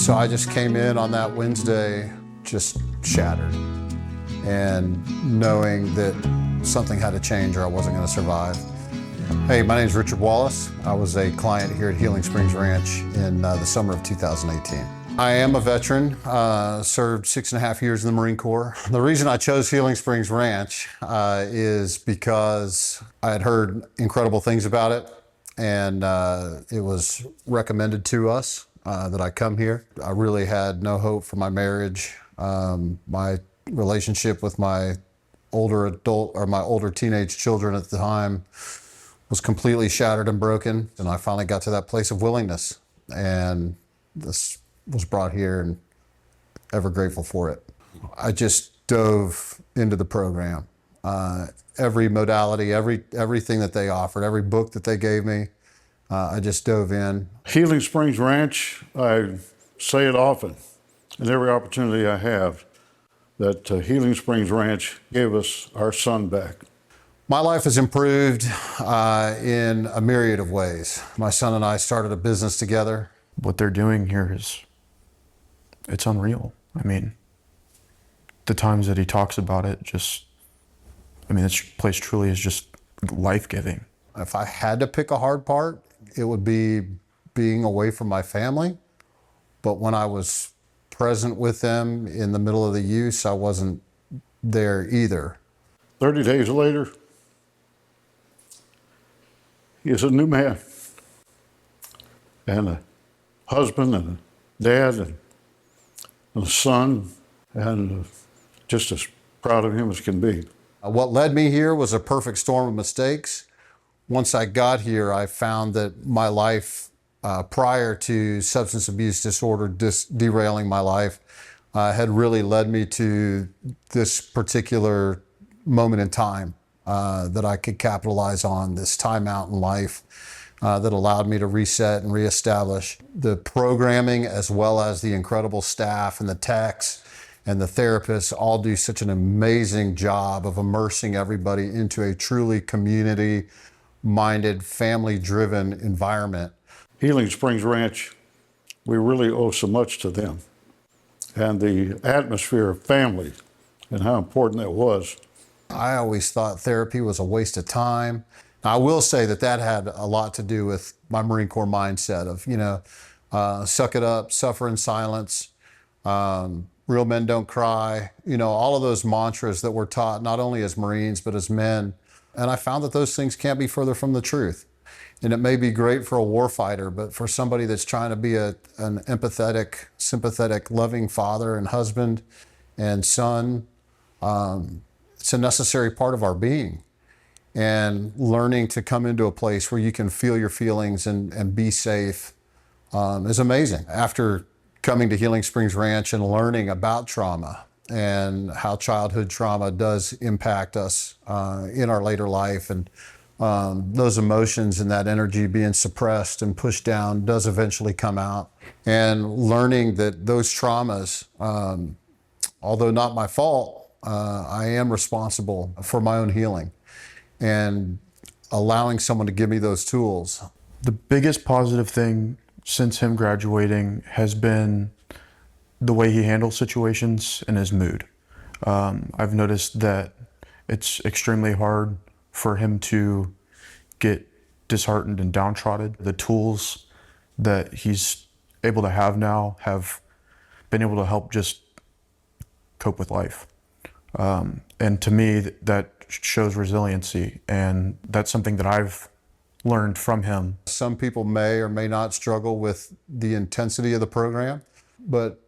So I just came in on that Wednesday just shattered, and knowing that something had to change or I wasn't going to survive. Hey, my name is Richard Wallace. I was a client here at Healing Springs Ranch in the summer of 2018. I am a veteran, served 6.5 years in the Marine Corps. The reason I chose Healing Springs Ranch is because I had heard incredible things about it, and it was recommended to us that I come here. I really had no hope for my marriage. My relationship with my older teenage children at the time was completely shattered and broken. And I finally got to that place of willingness, and this was brought here, and ever grateful for it. I just dove into the program. Every modality, everything that they offered, every book that they gave me, I just dove in. Healing Springs Ranch, I say it often, and every opportunity I have, that Healing Springs Ranch gave us our son back. My life has improved in a myriad of ways. My son and I started a business together. What they're doing here it's unreal. I mean, the times that he talks about it, this place truly is just life-giving. If I had to pick a hard part, it would be being away from my family. But when I was present with them in the middle of the use, I wasn't there either. 30 days later, he is a new man, and a husband, and a dad, and a son, and just as proud of him as can be. What led me here was a perfect storm of mistakes. Once I got here, I found that my life prior to substance abuse disorder derailing my life had really led me to this particular moment in time that I could capitalize on, this time out in life that allowed me to reset and reestablish. The programming, as well as the incredible staff and the techs and the therapists, all do such an amazing job of immersing everybody into a truly community-minded, family-driven environment. Healing Springs Ranch, we really owe so much to them. And the atmosphere of family and how important that was. I always thought therapy was a waste of time. I will say that had a lot to do with my Marine Corps mindset of, suck it up, suffer in silence, real men don't cry, all of those mantras that we're taught not only as Marines, but as men. And I found that those things can't be further from the truth. And it may be great for a warfighter, but for somebody that's trying to be an empathetic, sympathetic, loving father and husband and son, it's a necessary part of our being. And learning to come into a place where you can feel your feelings and be safe is amazing. After coming to Healing Springs Ranch and learning about trauma and how childhood trauma does impact us in our later life, and those emotions and that energy being suppressed and pushed down does eventually come out. And learning that those traumas, although not my fault, I am responsible for my own healing, and allowing someone to give me those tools. The biggest positive thing since him graduating has been the way he handles situations and his mood. I've noticed that it's extremely hard for him to get disheartened and downtrodden. The tools that he's able to have now have been able to help just cope with life. And to me, that shows resiliency, and that's something that I've learned from him. Some people may or may not struggle with the intensity of the program, but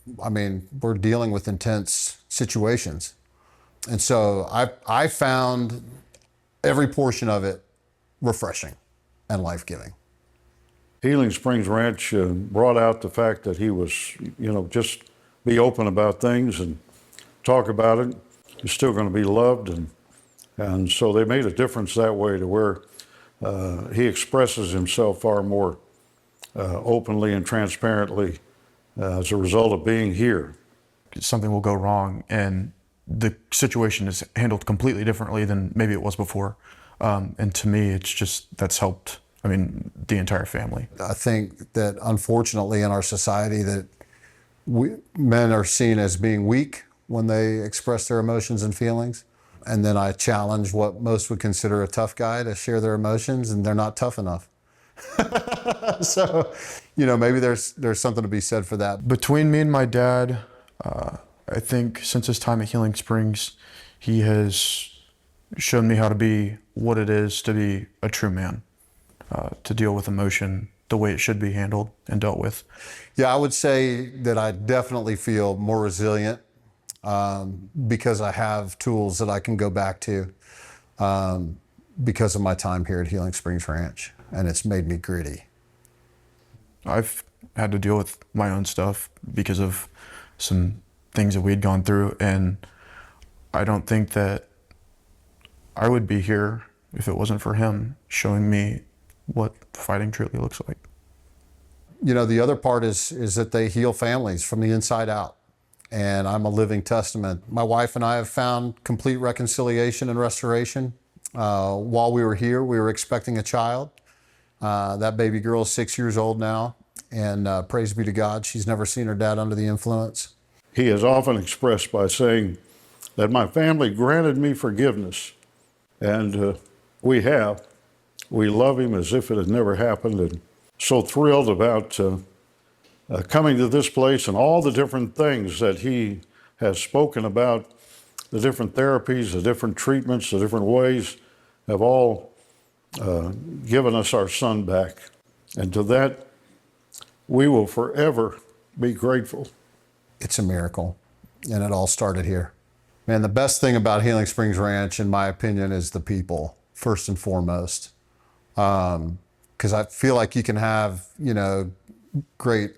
we're dealing with intense situations. And so I found every portion of it refreshing and life-giving. Healing Springs Ranch brought out the fact that he was, just be open about things and talk about it. He's still going to be loved, and so they made a difference that way, to where he expresses himself far more openly and transparently as a result of being here. Something will go wrong, and the situation is handled completely differently than maybe it was before. And to me, that's helped, the entire family. I think that unfortunately in our society that Men are seen as being weak when they express their emotions and feelings. And then I challenge what most would consider a tough guy to share their emotions, and they're not tough enough. So, maybe there's something to be said for that. Between me and my dad, I think since his time at Healing Springs, he has shown me how to be what it is to be a true man, to deal with emotion the way it should be handled and dealt with. Yeah, I would say that I definitely feel more resilient because I have tools that I can go back to because of my time here at Healing Springs Ranch, and it's made me gritty. I've had to deal with my own stuff because of some things that we'd gone through, and I don't think that I would be here if it wasn't for him showing me what fighting truly looks like. The other part is that they heal families from the inside out, and I'm a living testament. My wife and I have found complete reconciliation and restoration. While we were here, we were expecting a child. That baby girl is 6 years old now, and praise be to God, she's never seen her dad under the influence. He is often expressed by saying that my family granted me forgiveness, and we have. We love him as if it had never happened, and so thrilled about coming to this place and all the different things that he has spoken about, the different therapies, the different treatments, the different ways have all given us our son back. And to that, we will forever be grateful. It's a miracle, and it all started here. Man, the best thing about Healing Springs Ranch, in my opinion, is the people, first and foremost. Because I feel like you can have, great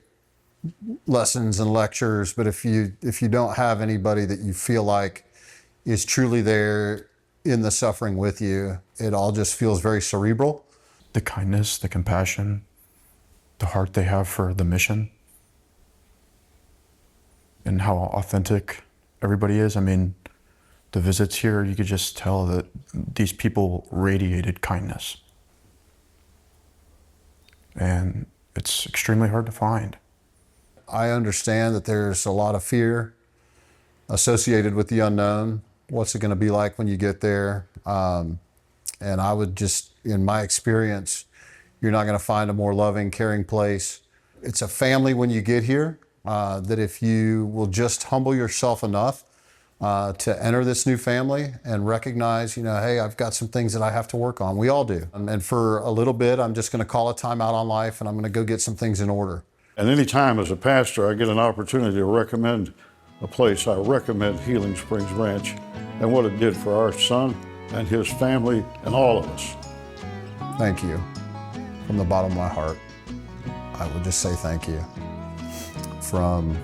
lessons and lectures, but if you don't have anybody that you feel like is truly there in the suffering with you, it all just feels very cerebral. The kindness, the compassion, the heart they have for the mission, and how authentic everybody is. I mean, the visits here, you could just tell that these people radiated kindness. And it's extremely hard to find. I understand that there's a lot of fear associated with the unknown. What's it going to be like when you get there? And I would just, in my experience, you're not going to find a more loving, caring place. It's a family when you get here that if you will just humble yourself enough to enter this new family and recognize, hey, I've got some things that I have to work on. We all do. And for a little bit, I'm just going to call a time out on life, and I'm going to go get some things in order. And any time as a pastor I get an opportunity to recommend a place, I recommend Healing Springs Ranch and what it did for our son and his family and all of us. Thank you. From the bottom of my heart, I would just say thank you. From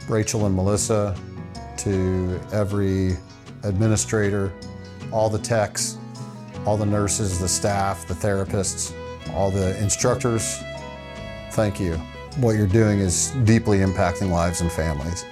Rachel and Melissa to every administrator, all the techs, all the nurses, the staff, the therapists, all the instructors, thank you. What you're doing is deeply impacting lives and families.